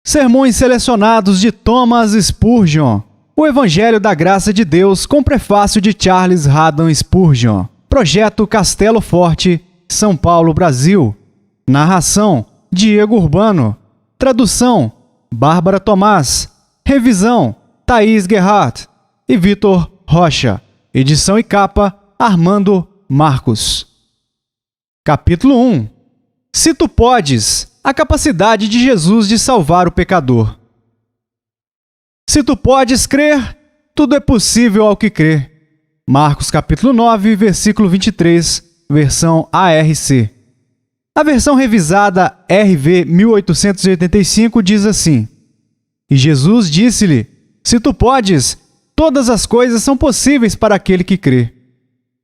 Sermões selecionados de Thomas Spurgeon. O Evangelho da Graça de Deus com prefácio de Charles Haddon Spurgeon. Projeto Castelo Forte, São Paulo, Brasil. Narração: Diego Urbano. Tradução: Bárbara Tomás. Revisão: Thaís Gerhardt e Vitor Rocha. Edição e capa: Armando Marcos. Capítulo 1. Se tu podes, a capacidade de Jesus de salvar o pecador. Se tu podes crer, tudo é possível ao que crê. Marcos capítulo 9, versículo 23, versão ARC. A versão revisada RV 1885 diz assim: E Jesus disse-lhe: Se tu podes, todas as coisas são possíveis para aquele que crê.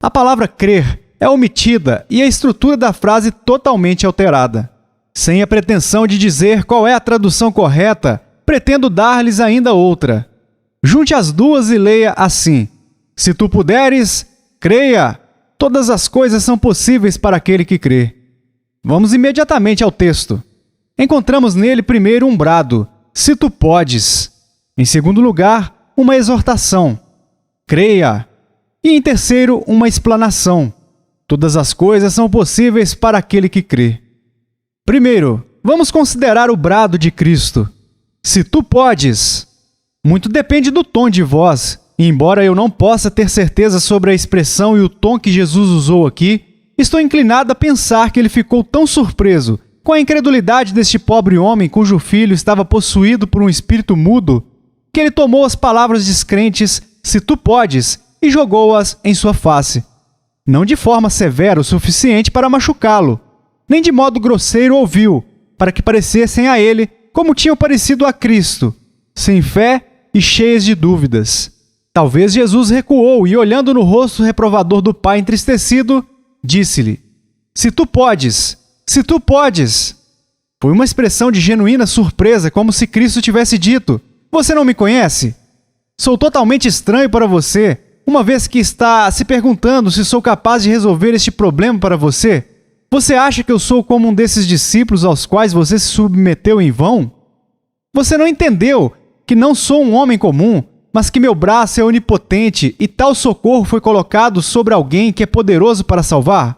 A palavra crer é omitida e a estrutura da frase totalmente alterada. Sem a pretensão de dizer qual é a tradução correta, pretendo dar-lhes ainda outra. Junte as duas e leia assim: Se tu puderes, creia, todas as coisas são possíveis para aquele que crê. Vamos imediatamente ao texto. Encontramos nele primeiro um brado: se tu podes. Em segundo lugar, uma exortação: creia. E em terceiro, uma explanação: todas as coisas são possíveis para aquele que crê. Primeiro, vamos considerar o brado de Cristo. Se tu podes. Muito depende do tom de voz, e embora eu não possa ter certeza sobre a expressão e o tom que Jesus usou aqui, estou inclinado a pensar que ele ficou tão surpreso com a incredulidade deste pobre homem cujo filho estava possuído por um espírito mudo, que ele tomou as palavras descrentes, se tu podes, e jogou-as em sua face. Não de forma severa o suficiente para machucá-lo, nem de modo grosseiro ou vil, para que parecessem a ele como tinham parecido a Cristo, sem fé e cheias de dúvidas. Talvez Jesus recuou e, olhando no rosto reprovador do pai entristecido, disse-lhe: Se tu podes, se tu podes. Foi uma expressão de genuína surpresa, como se Cristo tivesse dito: Você não me conhece? Sou totalmente estranho para você, uma vez que está se perguntando se sou capaz de resolver este problema para você. Você acha que eu sou como um desses discípulos aos quais você se submeteu em vão? Você não entendeu que não sou um homem comum, mas que meu braço é onipotente e tal socorro foi colocado sobre alguém que é poderoso para salvar?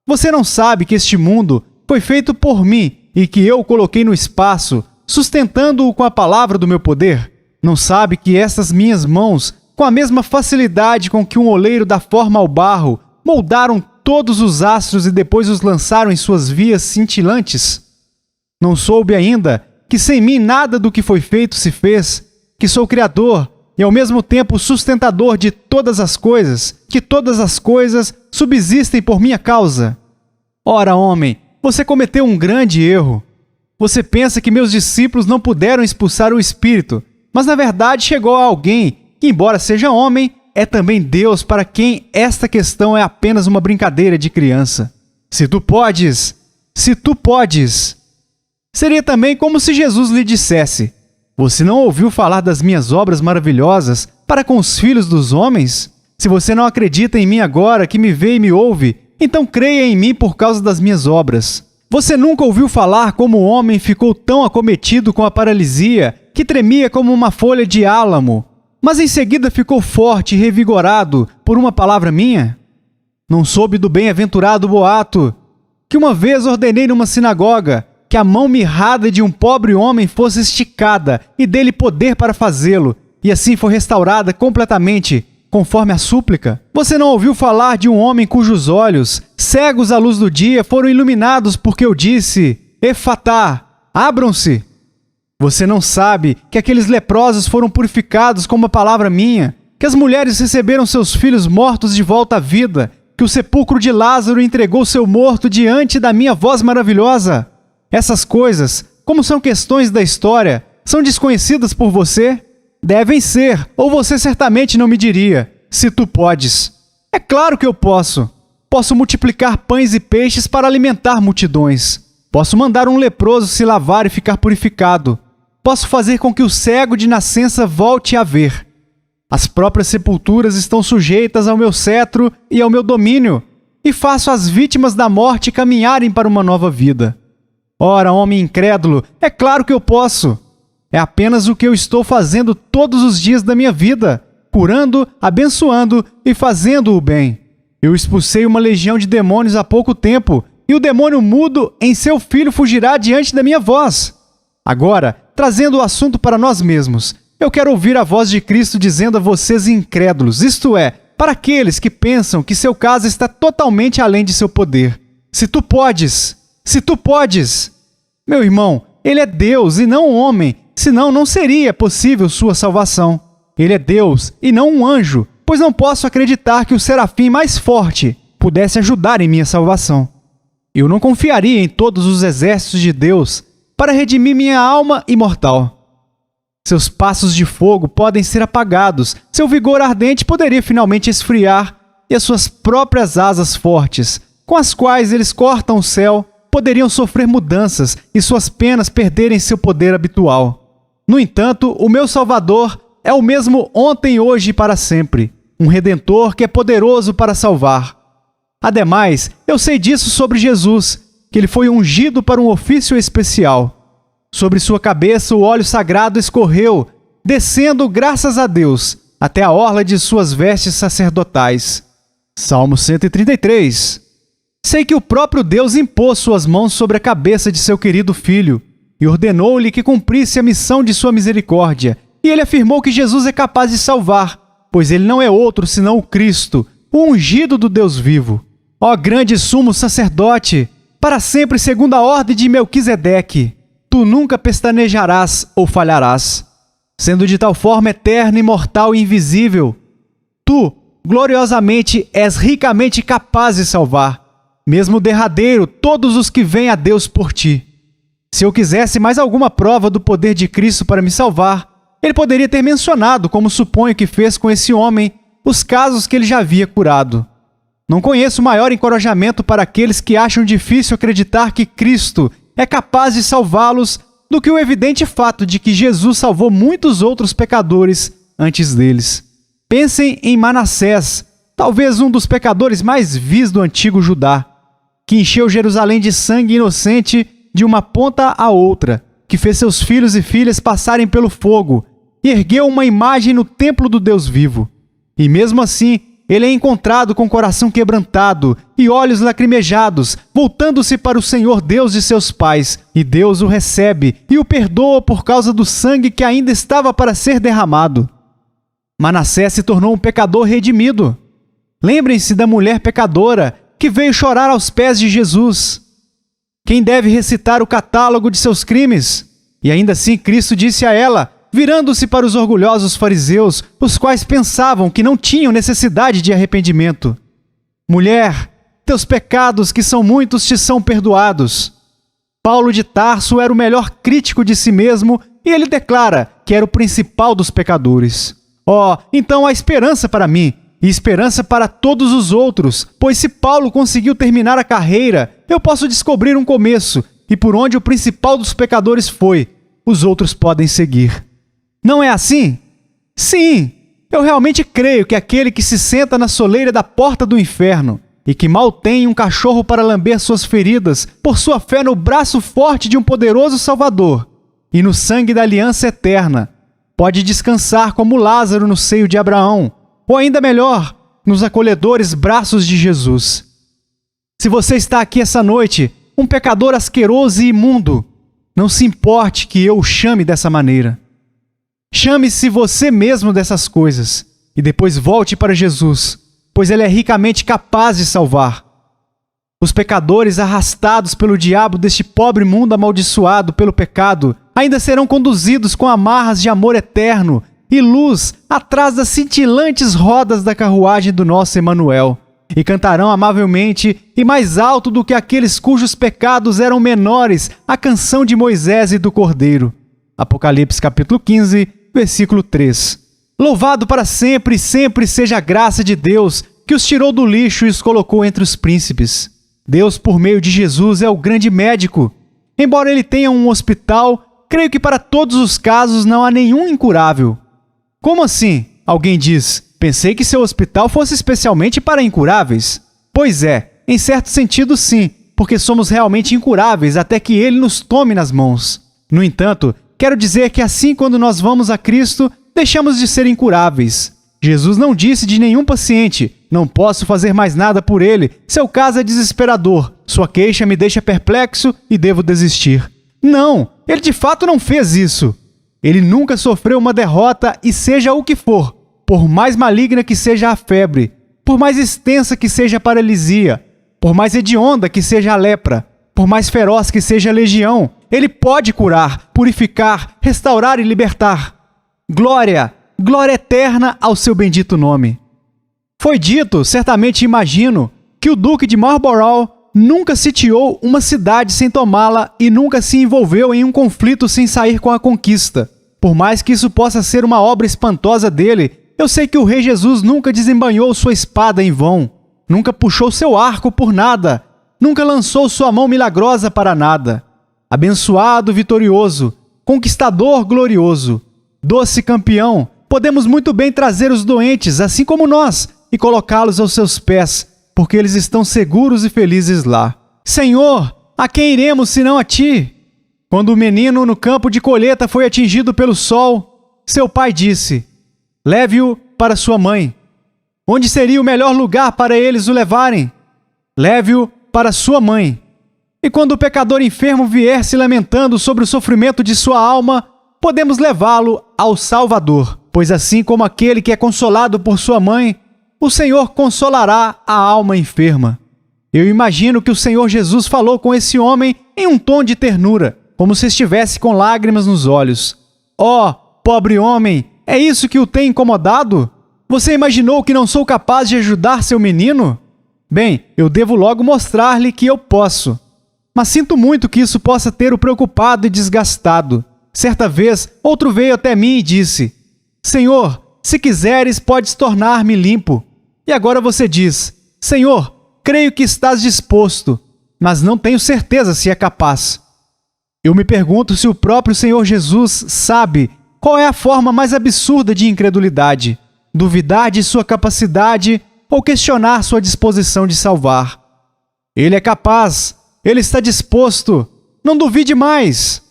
Você não sabe que este mundo foi feito por mim e que eu o coloquei no espaço, sustentando-o com a palavra do meu poder? Não sabe que estas minhas mãos, com a mesma facilidade com que um oleiro dá forma ao barro, moldaram todos os astros e depois os lançaram em suas vias cintilantes? Não soube ainda que sem mim nada do que foi feito se fez, que sou Criador e ao mesmo tempo sustentador de todas as coisas, que todas as coisas subsistem por minha causa? Ora, homem, você cometeu um grande erro. Você pensa que meus discípulos não puderam expulsar o espírito, mas na verdade chegou a alguém que, embora seja homem, é também Deus, para quem esta questão é apenas uma brincadeira de criança. Se tu podes, se tu podes. Seria também como se Jesus lhe dissesse: Você não ouviu falar das minhas obras maravilhosas para com os filhos dos homens? Se você não acredita em mim agora, que me vê e me ouve, então creia em mim por causa das minhas obras. Você nunca ouviu falar como o homem ficou tão acometido com a paralisia que tremia como uma folha de álamo, mas em seguida ficou forte e revigorado por uma palavra minha? Não soube do bem-aventurado boato que uma vez ordenei numa sinagoga que a mão mirrada de um pobre homem fosse esticada e dele poder para fazê-lo, e assim foi restaurada completamente, conforme a súplica? Você não ouviu falar de um homem cujos olhos, cegos à luz do dia, foram iluminados porque eu disse: Efatá, abram-se? Você não sabe que aqueles leprosos foram purificados com uma palavra minha, que as mulheres receberam seus filhos mortos de volta à vida, que o sepulcro de Lázaro entregou seu morto diante da minha voz maravilhosa? Essas coisas, como são questões da história, são desconhecidas por você? Devem ser, ou você certamente não me diria: se tu podes. É claro que eu posso. Posso multiplicar pães e peixes para alimentar multidões. Posso mandar um leproso se lavar e ficar purificado. Posso fazer com que o cego de nascença volte a ver. As próprias sepulturas estão sujeitas ao meu cetro e ao meu domínio, e faço as vítimas da morte caminharem para uma nova vida. Ora, homem incrédulo, é claro que eu posso. É apenas o que eu estou fazendo todos os dias da minha vida, curando, abençoando e fazendo o bem. Eu expulsei uma legião de demônios há pouco tempo, e o demônio mudo em seu filho fugirá diante da minha voz. Agora, trazendo o assunto para nós mesmos, eu quero ouvir a voz de Cristo dizendo a vocês incrédulos, isto é, para aqueles que pensam que seu caso está totalmente além de seu poder. Se tu podes! Meu irmão, ele é Deus e não um homem, senão não seria possível sua salvação. Ele é Deus e não um anjo, pois não posso acreditar que o serafim mais forte pudesse ajudar em minha salvação. Eu não confiaria em todos os exércitos de Deus para redimir minha alma imortal. Seus passos de fogo podem ser apagados, seu vigor ardente poderia finalmente esfriar, e as suas próprias asas fortes, com as quais eles cortam o céu, poderiam sofrer mudanças e suas penas perderem seu poder habitual. No entanto, o meu Salvador é o mesmo ontem, hoje e para sempre, um Redentor que é poderoso para salvar. Ademais, eu sei disso sobre Jesus, que ele foi ungido para um ofício especial. Sobre sua cabeça o óleo sagrado escorreu, descendo, graças a Deus, até a orla de suas vestes sacerdotais. Salmo 133. Sei que o próprio Deus impôs suas mãos sobre a cabeça de seu querido filho e ordenou-lhe que cumprisse a missão de sua misericórdia. E ele afirmou que Jesus é capaz de salvar, pois ele não é outro senão o Cristo, o ungido do Deus vivo. Ó grande sumo sacerdote, para sempre segundo a ordem de Melquisedeque, tu nunca pestanejarás ou falharás. Sendo de tal forma eterno, imortal e invisível, tu, gloriosamente, és ricamente capaz de salvar, mesmo derradeiro, todos os que vêm a Deus por ti. Se eu quisesse mais alguma prova do poder de Cristo para me salvar, ele poderia ter mencionado, como suponho que fez com esse homem, os casos que ele já havia curado. Não conheço maior encorajamento para aqueles que acham difícil acreditar que Cristo é capaz de salvá-los do que o evidente fato de que Jesus salvou muitos outros pecadores antes deles. Pensem em Manassés, talvez um dos pecadores mais vis do antigo Judá, que encheu Jerusalém de sangue inocente de uma ponta à outra, que fez seus filhos e filhas passarem pelo fogo e ergueu uma imagem no templo do Deus vivo. E mesmo assim, ele é encontrado com o coração quebrantado e olhos lacrimejados, voltando-se para o Senhor Deus de seus pais, e Deus o recebe e o perdoa por causa do sangue que ainda estava para ser derramado. Manassés se tornou um pecador redimido. Lembrem-se da mulher pecadora que veio chorar aos pés de Jesus. Quem deve recitar o catálogo de seus crimes? E ainda assim Cristo disse a ela, virando-se para os orgulhosos fariseus, os quais pensavam que não tinham necessidade de arrependimento: mulher, teus pecados, que são muitos, te são perdoados. Paulo de Tarso era o melhor crítico de si mesmo e ele declara que era o principal dos pecadores. Então há esperança para mim e esperança para todos os outros, pois se Paulo conseguiu terminar a carreira, eu posso descobrir um começo, e por onde o principal dos pecadores foi, os outros podem seguir. Não é assim? Sim, eu realmente creio que aquele que se senta na soleira da porta do inferno e que mal tem um cachorro para lamber suas feridas por sua fé no braço forte de um poderoso Salvador e no sangue da aliança eterna, pode descansar como Lázaro no seio de Abraão, ou ainda melhor, nos acolhedores braços de Jesus. Se você está aqui essa noite, um pecador asqueroso e imundo, não se importe que eu o chame dessa maneira. Chame-se você mesmo dessas coisas e depois volte para Jesus, pois ele é ricamente capaz de salvar. Os pecadores arrastados pelo diabo deste pobre mundo amaldiçoado pelo pecado ainda serão conduzidos com amarras de amor eterno e luz atrás das cintilantes rodas da carruagem do nosso Emanuel, e cantarão amavelmente e mais alto do que aqueles cujos pecados eram menores a canção de Moisés e do Cordeiro. Apocalipse capítulo 15, versículo 3. Louvado para sempre e sempre seja a graça de Deus, que os tirou do lixo e os colocou entre os príncipes. Deus, por meio de Jesus, é o grande médico. Embora ele tenha um hospital, creio que para todos os casos não há nenhum incurável. Como assim? Alguém diz. Pensei que seu hospital fosse especialmente para incuráveis. Pois é, em certo sentido sim, porque somos realmente incuráveis até que Ele nos tome nas mãos. No entanto, quero dizer que assim quando nós vamos a Cristo, deixamos de ser incuráveis. Jesus não disse de nenhum paciente: não posso fazer mais nada por ele, seu caso é desesperador, sua queixa me deixa perplexo e devo desistir. Não, ele de fato não fez isso. Ele nunca sofreu uma derrota e seja o que for, por mais maligna que seja a febre, por mais extensa que seja a paralisia, por mais hedionda que seja a lepra, por mais feroz que seja a legião, ele pode curar, purificar, restaurar e libertar. Glória, glória eterna ao seu bendito nome. Foi dito, certamente imagino, que o Duque de Marlborough nunca sitiou uma cidade sem tomá-la e nunca se envolveu em um conflito sem sair com a conquista. Por mais que isso possa ser uma obra espantosa dele, eu sei que o Rei Jesus nunca desembainhou sua espada em vão, nunca puxou seu arco por nada, nunca lançou sua mão milagrosa para nada. Abençoado, vitorioso, conquistador glorioso, doce campeão, podemos muito bem trazer os doentes, assim como nós, e colocá-los aos seus pés, porque eles estão seguros e felizes lá. Senhor, a quem iremos senão a Ti? Quando o menino no campo de colheita foi atingido pelo sol, seu pai disse: leve-o para sua mãe. Onde seria o melhor lugar para eles o levarem? Leve-o para sua mãe. E quando o pecador enfermo vier se lamentando sobre o sofrimento de sua alma, podemos levá-lo ao Salvador, pois assim como aquele que é consolado por sua mãe, o Senhor consolará a alma enferma. Eu imagino que o Senhor Jesus falou com esse homem em um tom de ternura, como se estivesse com lágrimas nos olhos. Oh, pobre homem, é isso que o tem incomodado? Você imaginou que não sou capaz de ajudar seu menino? Bem, eu devo logo mostrar-lhe que eu posso. Mas sinto muito que isso possa ter o preocupado e desgastado. Certa vez, outro veio até mim e disse: Senhor, se quiseres, podes tornar-me limpo. E agora você diz: Senhor, creio que estás disposto, mas não tenho certeza se é capaz. Eu me pergunto se o próprio Senhor Jesus sabe qual é a forma mais absurda de incredulidade: duvidar de sua capacidade ou questionar sua disposição de salvar. Ele é capaz, ele está disposto, não duvide mais.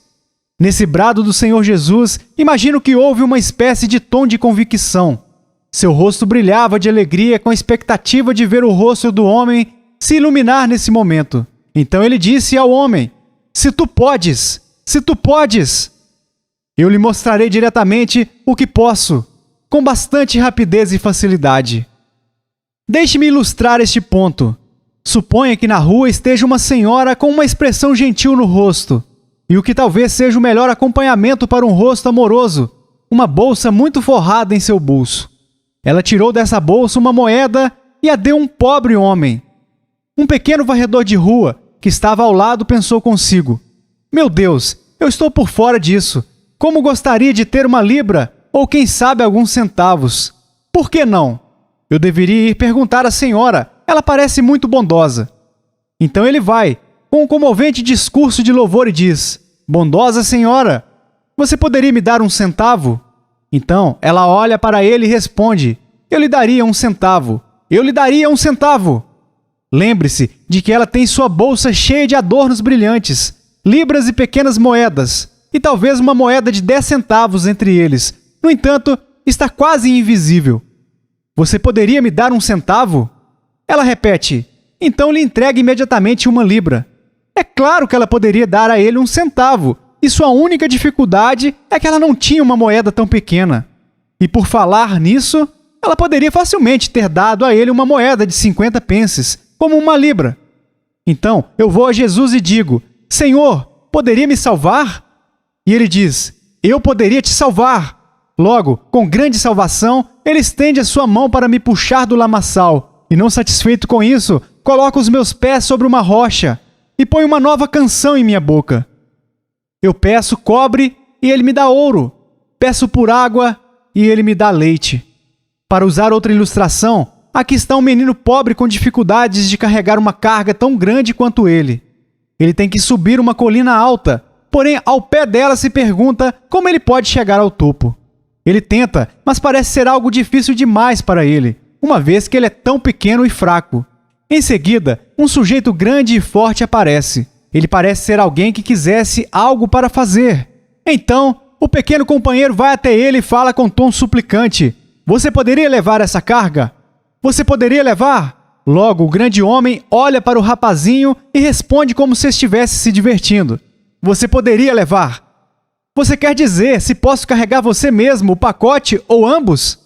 Nesse brado do Senhor Jesus, imagino que houve uma espécie de tom de convicção. Seu rosto brilhava de alegria com a expectativa de ver o rosto do homem se iluminar nesse momento. Então ele disse ao homem: se tu podes, se tu podes, eu lhe mostrarei diretamente o que posso, com bastante rapidez e facilidade. Deixe-me ilustrar este ponto. Suponha que na rua esteja uma senhora com uma expressão gentil no rosto, e o que talvez seja o melhor acompanhamento para um rosto amoroso, uma bolsa muito forrada em seu bolso. Ela tirou dessa bolsa uma moeda e a deu a um pobre homem. Um pequeno varredor de rua, que estava ao lado, pensou consigo: meu Deus, eu estou por fora disso. Como gostaria de ter uma libra, ou quem sabe alguns centavos. Por que não? Eu deveria ir perguntar à senhora, ela parece muito bondosa. Então ele vai, com um comovente discurso de louvor e diz: bondosa senhora, você poderia me dar um centavo? Então ela olha para ele e responde: eu lhe daria um centavo, eu lhe daria um centavo. Lembre-se de que ela tem sua bolsa cheia de adornos brilhantes, libras e pequenas moedas, e talvez uma moeda de 10 centavos entre eles. No entanto, está quase invisível. Você poderia me dar um centavo? Ela repete: então lhe entregue imediatamente uma libra. É claro que ela poderia dar a ele um centavo, e sua única dificuldade é que ela não tinha uma moeda tão pequena. E por falar nisso, ela poderia facilmente ter dado a ele uma moeda de 50 pences, como uma libra. Então eu vou a Jesus e digo: Senhor, poderia me salvar? E ele diz: eu poderia te salvar. Logo, com grande salvação, ele estende a sua mão para me puxar do lamaçal, e não satisfeito com isso, coloca os meus pés sobre uma rocha e põe uma nova canção em minha boca. Eu peço cobre e ele me dá ouro, peço por água e ele me dá leite. Para usar outra ilustração, aqui está um menino pobre com dificuldades de carregar uma carga tão grande quanto ele. Ele tem que subir uma colina alta, porém ao pé dela se pergunta como ele pode chegar ao topo. Ele tenta, mas parece ser algo difícil demais para ele, uma vez que ele é tão pequeno e fraco. Em seguida, um sujeito grande e forte aparece. Ele parece ser alguém que quisesse algo para fazer. Então, o pequeno companheiro vai até ele e fala com tom suplicante: "Você poderia levar essa carga? Você poderia levar?" Logo, o grande homem olha para o rapazinho e responde como se estivesse se divertindo: "Você poderia levar? Você quer dizer se posso carregar você mesmo, o pacote ou ambos?"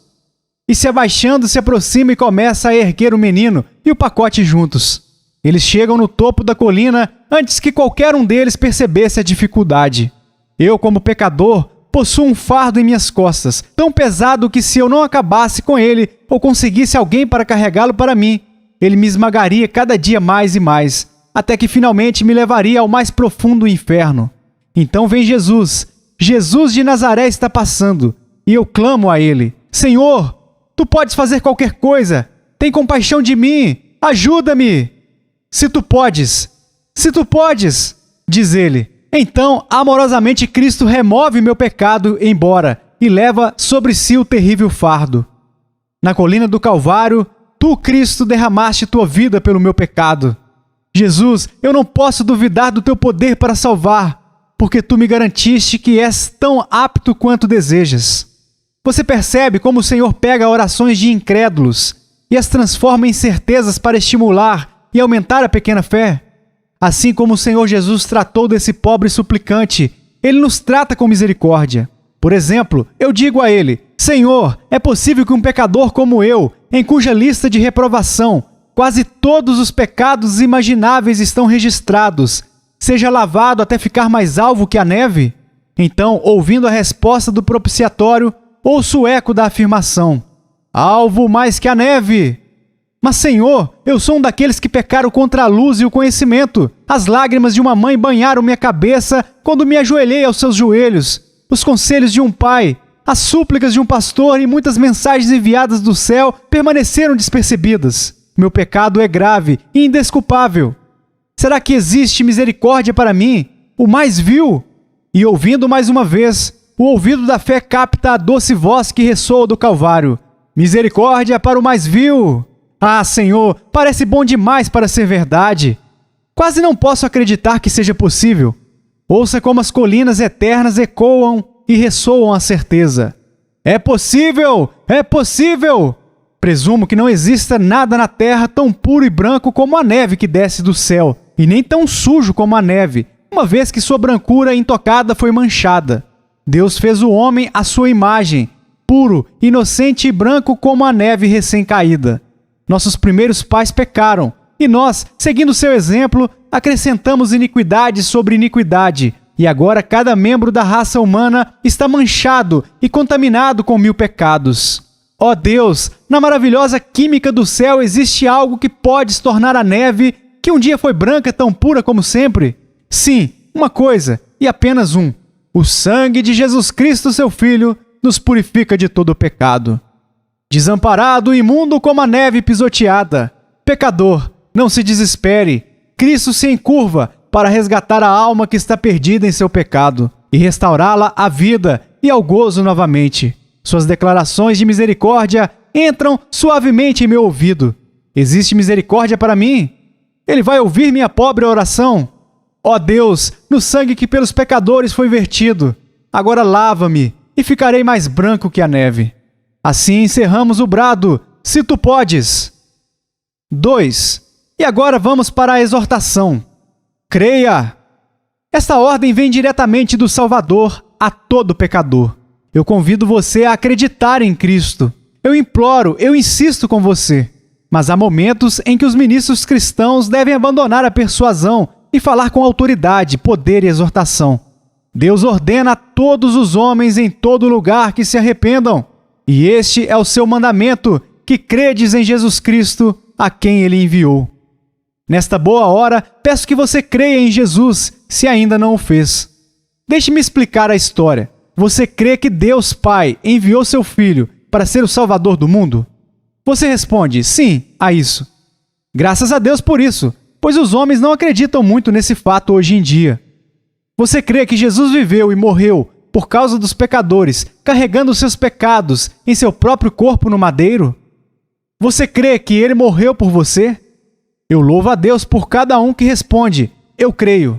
E se abaixando, se aproxima e começa a erguer o menino e o pacote juntos. Eles chegam no topo da colina antes que qualquer um deles percebesse a dificuldade. Eu, como pecador, possuo um fardo em minhas costas, tão pesado que se eu não acabasse com ele ou conseguisse alguém para carregá-lo para mim, ele me esmagaria cada dia mais e mais, até que finalmente me levaria ao mais profundo inferno. Então vem Jesus. Jesus de Nazaré está passando, e eu clamo a ele: "Senhor, tu podes fazer qualquer coisa. Tem compaixão de mim. Ajuda-me." Se tu podes, diz ele. Então, amorosamente, Cristo remove meu pecado embora e leva sobre si o terrível fardo. Na colina do Calvário, tu, Cristo, derramaste tua vida pelo meu pecado. Jesus, eu não posso duvidar do teu poder para salvar, porque tu me garantiste que és tão apto quanto desejas. Você percebe como o Senhor pega orações de incrédulos e as transforma em certezas para estimular e aumentar a pequena fé? Assim como o Senhor Jesus tratou desse pobre suplicante, Ele nos trata com misericórdia. Por exemplo, eu digo a Ele: "Senhor, é possível que um pecador como eu, em cuja lista de reprovação quase todos os pecados imagináveis estão registrados, seja lavado até ficar mais alvo que a neve?" Então, ouvindo a resposta do propiciatório, ouço o eco da afirmação: "Alvo mais que a neve." Mas, Senhor, eu sou um daqueles que pecaram contra a luz e o conhecimento. As lágrimas de uma mãe banharam minha cabeça quando me ajoelhei aos seus joelhos. Os conselhos de um pai, as súplicas de um pastor e muitas mensagens enviadas do céu permaneceram despercebidas. Meu pecado é grave e indesculpável. Será que existe misericórdia para mim, o mais vil? E ouvindo mais uma vez, o ouvido da fé capta a doce voz que ressoa do Calvário: "Misericórdia para o mais vil." Ah, Senhor, parece bom demais para ser verdade. Quase não posso acreditar que seja possível. Ouça como as colinas eternas ecoam e ressoam a certeza: "É possível! É possível!" Presumo que não exista nada na terra tão puro e branco como a neve que desce do céu, e nem tão sujo como a neve, uma vez que sua brancura intocada foi manchada. Deus fez o homem à sua imagem, puro, inocente e branco como a neve recém-caída. Nossos primeiros pais pecaram, e nós, seguindo seu exemplo, acrescentamos iniquidade sobre iniquidade, e agora cada membro da raça humana está manchado e contaminado com 1000 pecados. Ó Deus, na maravilhosa química do céu existe algo que pode se tornar a neve, que um dia foi branca tão pura como sempre? Sim, uma coisa, e apenas um: o sangue de Jesus Cristo, seu Filho, nos purifica de todo o pecado. Desamparado e imundo como a neve pisoteada, pecador, não se desespere. Cristo se encurva para resgatar a alma que está perdida em seu pecado e restaurá-la à vida e ao gozo novamente. Suas declarações de misericórdia entram suavemente em meu ouvido. Existe misericórdia para mim? Ele vai ouvir minha pobre oração? Ó Deus, no sangue que pelos pecadores foi vertido, agora lava-me e ficarei mais branco que a neve. Assim encerramos o brado: "Se tu podes." 2. E agora vamos para a exortação. Creia! Esta ordem vem diretamente do Salvador a todo pecador. Eu convido você a acreditar em Cristo. Eu imploro, eu insisto com você. Mas há momentos em que os ministros cristãos devem abandonar a persuasão e falar com autoridade, poder e exortação. Deus ordena a todos os homens em todo lugar que se arrependam. E este é o seu mandamento, que credes em Jesus Cristo, a quem Ele enviou. Nesta boa hora, peço que você creia em Jesus, se ainda não o fez. Deixe-me explicar a história. Você crê que Deus Pai enviou seu Filho para ser o Salvador do mundo? Você responde sim a isso. Graças a Deus por isso, pois os homens não acreditam muito nesse fato hoje em dia. Você crê que Jesus viveu e morreu por causa dos pecadores, carregando seus pecados em seu próprio corpo no madeiro? Você crê que Ele morreu por você? Eu louvo a Deus por cada um que responde: eu creio.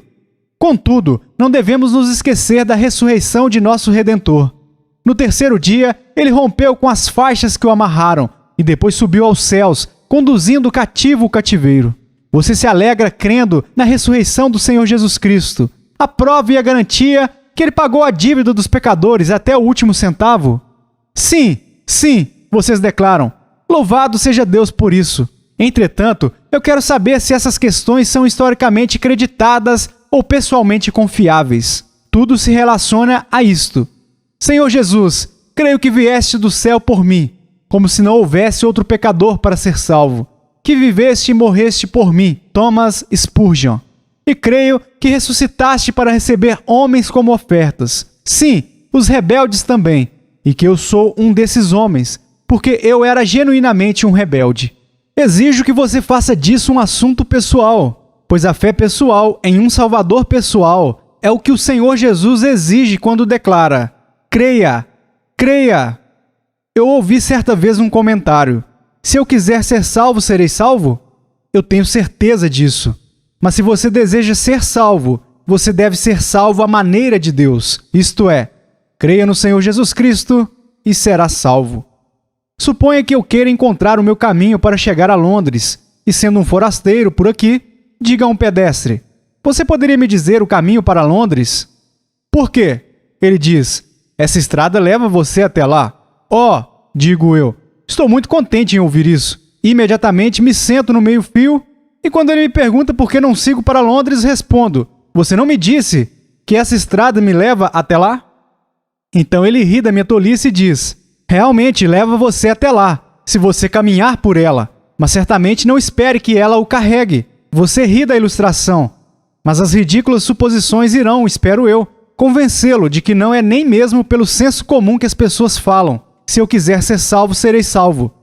Contudo, não devemos nos esquecer da ressurreição de nosso Redentor. No terceiro dia, ele rompeu com as faixas que o amarraram e depois subiu aos céus, conduzindo cativo o cativeiro. Você se alegra crendo na ressurreição do Senhor Jesus Cristo, a prova e a garantia que ele pagou a dívida dos pecadores até o último centavo? Sim, sim, vocês declaram. Louvado seja Deus por isso. Entretanto, eu quero saber se essas questões são historicamente creditadas ou pessoalmente confiáveis. Tudo se relaciona a isto. Senhor Jesus, creio que vieste do céu por mim, como se não houvesse outro pecador para ser salvo. Que viveste e morreste por mim, Thomas Spurgeon. E creio que ressuscitaste para receber homens como ofertas. Sim, os rebeldes também. E que eu sou um desses homens, porque eu era genuinamente um rebelde. Exijo que você faça disso um assunto pessoal, pois a fé pessoal em um Salvador pessoal é o que o Senhor Jesus exige quando declara: creia, creia. Eu ouvi certa vez um comentário: se eu quiser ser salvo, serei salvo? Eu tenho certeza disso. Mas se você deseja ser salvo, você deve ser salvo à maneira de Deus. Isto é, creia no Senhor Jesus Cristo e será salvo. Suponha que eu queira encontrar o meu caminho para chegar a Londres, e sendo um forasteiro por aqui, diga a um pedestre: você poderia me dizer o caminho para Londres? Por quê? Ele diz: essa estrada leva você até lá. Oh, digo eu, estou muito contente em ouvir isso. Imediatamente me sento no meio-fio, e quando ele me pergunta por que não sigo para Londres, respondo: você não me disse que essa estrada me leva até lá? Então ele ri da minha tolice e diz: realmente leva você até lá, se você caminhar por ela, mas certamente não espere que ela o carregue. Você ri da ilustração, mas as ridículas suposições irão, espero eu, convencê-lo de que não é nem mesmo pelo senso comum que as pessoas falam: se eu quiser ser salvo, serei salvo.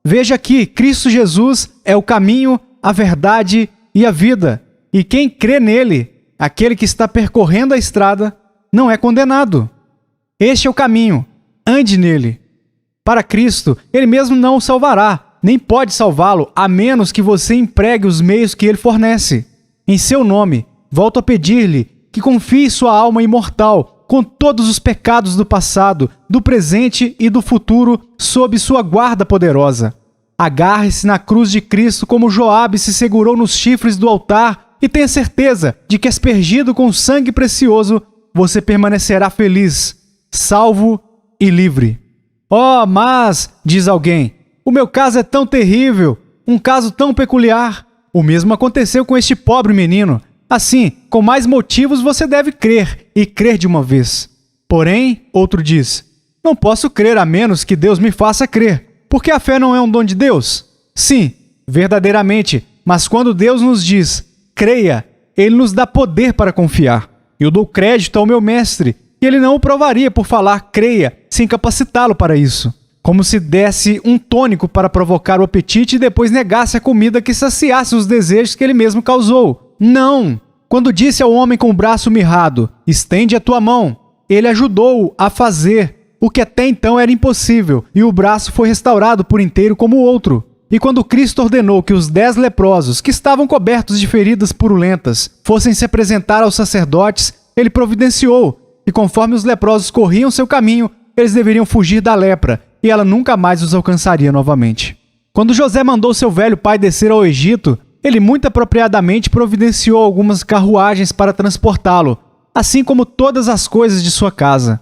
Veja que Cristo Jesus é o caminho, a verdade e a vida, e quem crê nele, aquele que está percorrendo a estrada, não é condenado. Este é o caminho, ande nele. Para Cristo, ele mesmo não o salvará, nem pode salvá-lo, a menos que você empregue os meios que ele fornece. Em seu nome, volto a pedir-lhe que confie sua alma imortal, com todos os pecados do passado, do presente e do futuro, sob sua guarda poderosa. Agarre-se na cruz de Cristo como Joabe se segurou nos chifres do altar e tenha certeza de que, aspergido com sangue precioso, você permanecerá feliz, salvo e livre. Oh, mas, diz alguém, o meu caso é tão terrível, um caso tão peculiar. O mesmo aconteceu com este pobre menino. Assim, com mais motivos você deve crer, e crer de uma vez. Porém, outro diz: não posso crer a menos que Deus me faça crer, porque a fé não é um dom de Deus. Sim, verdadeiramente, mas quando Deus nos diz: creia, Ele nos dá poder para confiar. Eu dou crédito ao meu mestre, e ele não o provaria por falar creia, sem capacitá-lo para isso. Como se desse um tônico para provocar o apetite e depois negasse a comida que saciasse os desejos que ele mesmo causou. Não! Quando disse ao homem com o braço mirrado: estende a tua mão, ele ajudou-o a fazer o que até então era impossível, e o braço foi restaurado por inteiro como o outro. E quando Cristo ordenou que os 10 leprosos, que estavam cobertos de feridas purulentas, fossem se apresentar aos sacerdotes, ele providenciou, e conforme os leprosos corriam seu caminho, eles deveriam fugir da lepra, e ela nunca mais os alcançaria novamente. Quando José mandou seu velho pai descer ao Egito, ele muito apropriadamente providenciou algumas carruagens para transportá-lo, assim como todas as coisas de sua casa.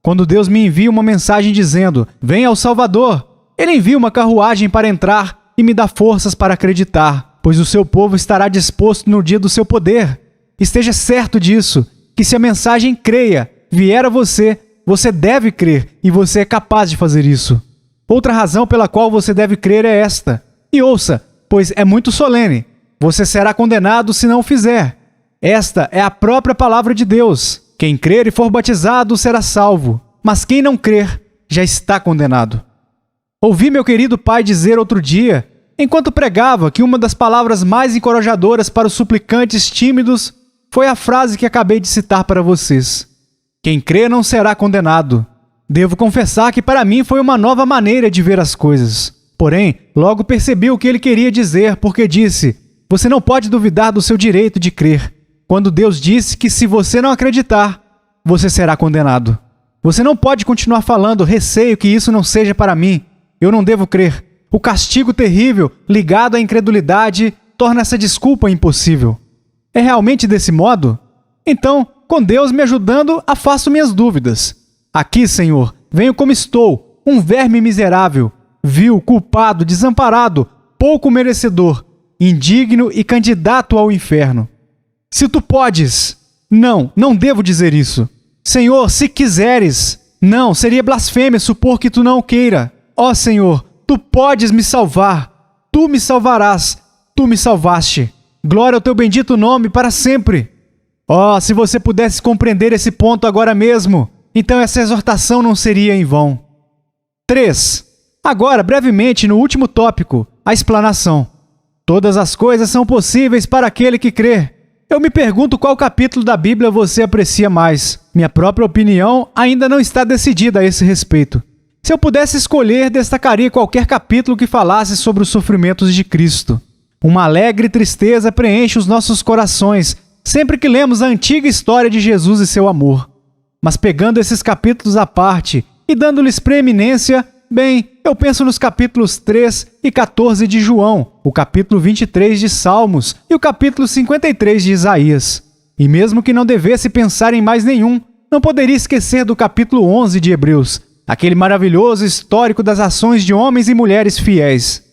Quando Deus me envia uma mensagem dizendo: venha ao Salvador, Ele envia uma carruagem para entrar e me dá forças para acreditar, pois o seu povo estará disposto no dia do seu poder. Esteja certo disso, que se a mensagem creia, vier a você, você deve crer e você é capaz de fazer isso. Outra razão pela qual você deve crer é esta. E ouça, pois é muito solene: você será condenado se não o fizer. Esta é a própria palavra de Deus. Quem crer e for batizado será salvo, mas quem não crer já está condenado. Ouvi meu querido pai dizer outro dia, enquanto pregava, que uma das palavras mais encorajadoras para os suplicantes tímidos foi a frase que acabei de citar para vocês: quem crê não será condenado. Devo confessar que para mim foi uma nova maneira de ver as coisas. Porém, logo percebi o que ele queria dizer, porque disse: você não pode duvidar do seu direito de crer, quando Deus disse que se você não acreditar, você será condenado. Você não pode continuar falando, receio que isso não seja para mim, eu não devo crer. O castigo terrível ligado à incredulidade torna essa desculpa impossível. É realmente desse modo? Então, com Deus me ajudando, afasto minhas dúvidas. Aqui, Senhor, venho como estou, um verme miserável, vil, culpado, desamparado, pouco merecedor, indigno e candidato ao inferno. Se tu podes... Não devo dizer isso. Senhor, se quiseres... Não, seria blasfêmia supor que tu não o queira. Ó Senhor, tu podes me salvar. Tu me salvarás. Tu me salvaste. Glória ao teu bendito nome para sempre. Ó, se você pudesse compreender esse ponto agora mesmo, então essa exortação não seria em vão. 3. Agora, brevemente, no último tópico, a explanação. Todas as coisas são possíveis para aquele que crê. Eu me pergunto qual capítulo da Bíblia você aprecia mais. Minha própria opinião ainda não está decidida a esse respeito. Se eu pudesse escolher, destacaria qualquer capítulo que falasse sobre os sofrimentos de Cristo. Uma alegre tristeza preenche os nossos corações sempre que lemos a antiga história de Jesus e seu amor. Mas pegando esses capítulos à parte e dando-lhes preeminência, bem, eu penso nos capítulos 3 e 14 de João, o capítulo 23 de Salmos e o capítulo 53 de Isaías. E mesmo que não devesse pensar em mais nenhum, não poderia esquecer do capítulo 11 de Hebreus, aquele maravilhoso histórico das ações de homens e mulheres fiéis.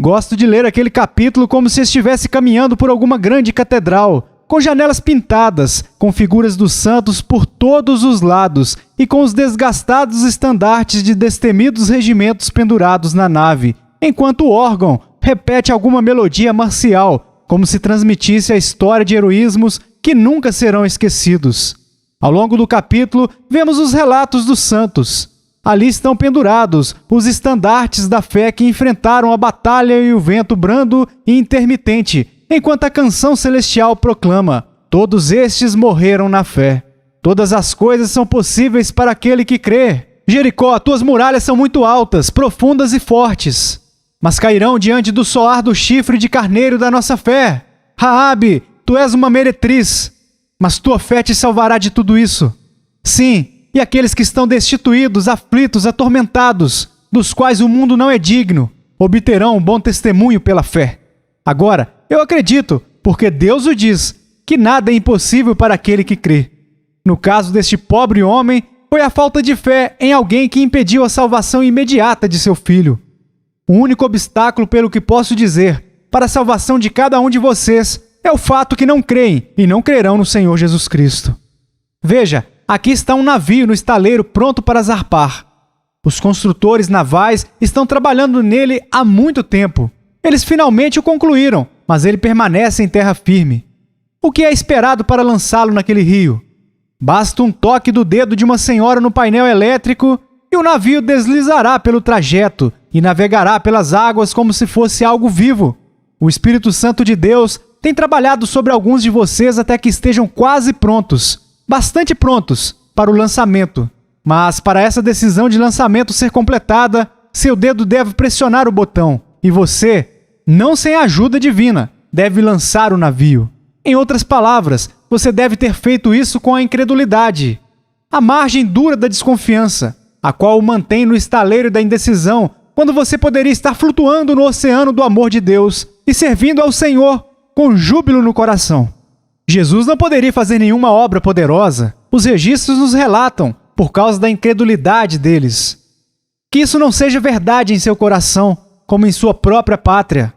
Gosto de ler aquele capítulo como se estivesse caminhando por alguma grande catedral, com janelas pintadas, com figuras dos santos por todos os lados e com os desgastados estandartes de destemidos regimentos pendurados na nave, enquanto o órgão repete alguma melodia marcial, como se transmitisse a história de heroísmos que nunca serão esquecidos. Ao longo do capítulo, vemos os relatos dos santos. Ali estão pendurados os estandartes da fé que enfrentaram a batalha e o vento brando e intermitente, enquanto a canção celestial proclama: todos estes morreram na fé. Todas as coisas são possíveis para aquele que crê. Jericó, tuas muralhas são muito altas, profundas e fortes, mas cairão diante do soar do chifre de carneiro da nossa fé. Raabe, tu és uma meretriz, mas tua fé te salvará de tudo isso. Sim, e aqueles que estão destituídos, aflitos, atormentados, dos quais o mundo não é digno, obterão um bom testemunho pela fé. Agora, eu acredito, porque Deus o diz, que nada é impossível para aquele que crê. No caso deste pobre homem, foi a falta de fé em alguém que impediu a salvação imediata de seu filho. O único obstáculo, pelo que posso dizer, para a salvação de cada um de vocês é o fato que não creem e não crerão no Senhor Jesus Cristo. Veja, aqui está um navio no estaleiro pronto para zarpar. Os construtores navais estão trabalhando nele há muito tempo. Eles finalmente o concluíram, mas ele permanece em terra firme. O que é esperado para lançá-lo naquele rio? Basta um toque do dedo de uma senhora no painel elétrico e o navio deslizará pelo trajeto e navegará pelas águas como se fosse algo vivo. O Espírito Santo de Deus tem trabalhado sobre alguns de vocês até que estejam quase prontos, bastante prontos, para o lançamento. Mas para essa decisão de lançamento ser completada, seu dedo deve pressionar o botão e você, não sem a ajuda divina, deve lançar o navio. Em outras palavras, você deve ter feito isso com a incredulidade, a margem dura da desconfiança, a qual o mantém no estaleiro da indecisão, quando você poderia estar flutuando no oceano do amor de Deus e servindo ao Senhor com júbilo no coração. Jesus não poderia fazer nenhuma obra poderosa, os registros nos relatam, por causa da incredulidade deles. Que isso não seja verdade em seu coração, como em sua própria pátria.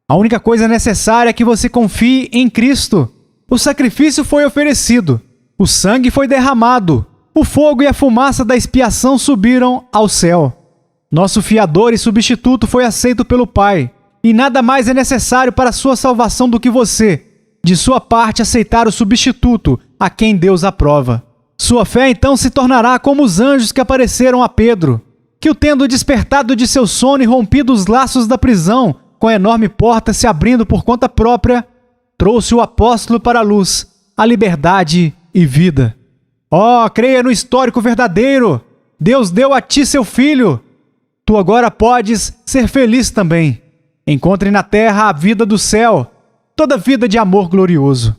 A única coisa necessária é que você confie em Cristo. O sacrifício foi oferecido, o sangue foi derramado, o fogo e a fumaça da expiação subiram ao céu. Nosso fiador e substituto foi aceito pelo Pai, e nada mais é necessário para a sua salvação do que você, de sua parte, aceitar o substituto a quem Deus aprova. Sua fé então se tornará como os anjos que apareceram a Pedro, que o tendo despertado de seu sono e rompido os laços da prisão, com a enorme porta se abrindo por conta própria, trouxe o apóstolo para a luz, a liberdade e vida. Oh, creia no histórico verdadeiro! Deus deu a ti seu filho! Tu agora podes ser feliz também. Encontre na terra a vida do céu. toda vida de amor glorioso.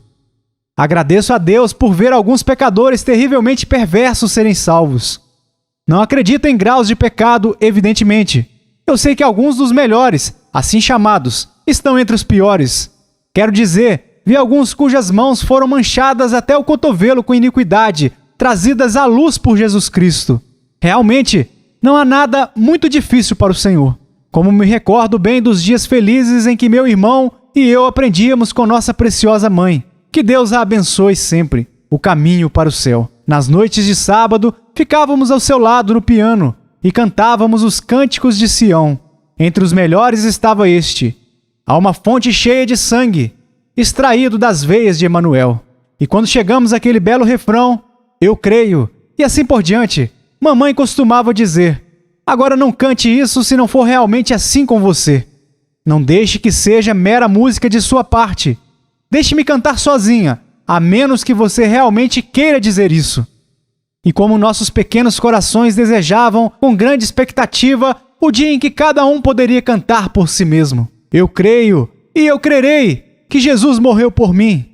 Agradeço a Deus por ver alguns pecadores terrivelmente perversos serem salvos. Não acredito em graus de pecado, evidentemente. Eu sei que alguns dos melhores, assim chamados, estão entre os piores. Quero dizer, vi alguns cujas mãos foram manchadas até o cotovelo com iniquidade, trazidas à luz por Jesus Cristo. Realmente, não há nada muito difícil para o Senhor. Como me recordo bem dos dias felizes em que meu irmão e eu aprendíamos com nossa preciosa mãe, que Deus a abençoe sempre, o caminho para o céu. Nas noites de sábado, ficávamos ao seu lado no piano e cantávamos os cânticos de Sião. Entre os melhores estava este: há uma fonte cheia de sangue, extraído das veias de Emanuel. E quando chegamos àquele belo refrão, eu creio, e assim por diante, mamãe costumava dizer: agora não cante isso se não for realmente assim com você. Não deixe que seja mera música de sua parte. Deixe-me cantar sozinha, a menos que você realmente queira dizer isso. E como nossos pequenos corações desejavam, com grande expectativa, o dia em que cada um poderia cantar por si mesmo. Eu creio, e eu crerei, que Jesus morreu por mim.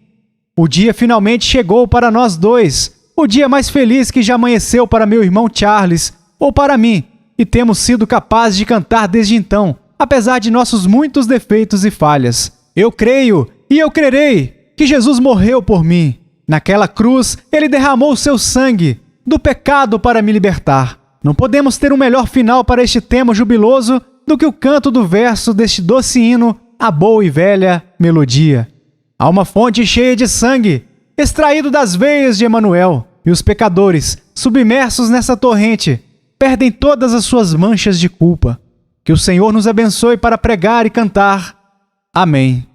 O dia finalmente chegou para nós dois, o dia mais feliz que já amanheceu para meu irmão Charles, ou para mim, e temos sido capazes de cantar desde então, apesar de nossos muitos defeitos e falhas. Eu creio, e eu crerei, que Jesus morreu por mim. Naquela cruz, ele derramou seu sangue do pecado para me libertar. Não podemos ter um melhor final para este tema jubiloso do que o canto do verso deste doce hino, a boa e velha melodia. Há uma fonte cheia de sangue, extraído das veias de Emanuel, e os pecadores, submersos nessa torrente, perdem todas as suas manchas de culpa. Que o Senhor nos abençoe para pregar e cantar. Amém.